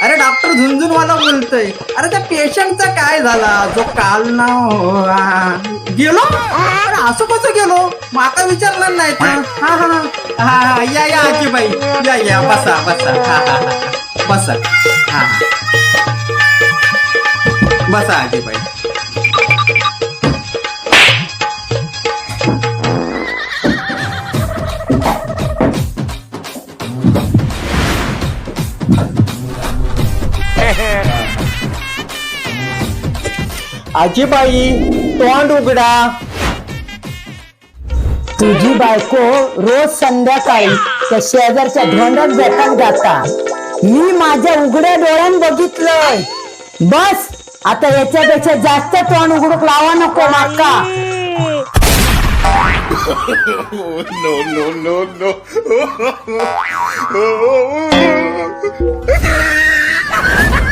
अरे डॉक्टर झुंझुनवाला बोलतोय. अरे त्या पेशंटचा काय झाला जो काल ना गेलो. अरे असं कसं गेलो माका विचारलं नाही तर. हा हा हा या या आजीबाई या या बसा बसा. हा हा हा बसा. हा बसा आजीबाई. आजीबाई तोंड उघडा. तुझी बायको रोज संध्याकाळी त्या शेजारच्या धोंडात भेटायला जाता. मी माझ्या उघड्या डोळ्यान बघितलंय. बस आता याच्यापेक्षा जास्त तोंड उघडूक लावा नको माका. no.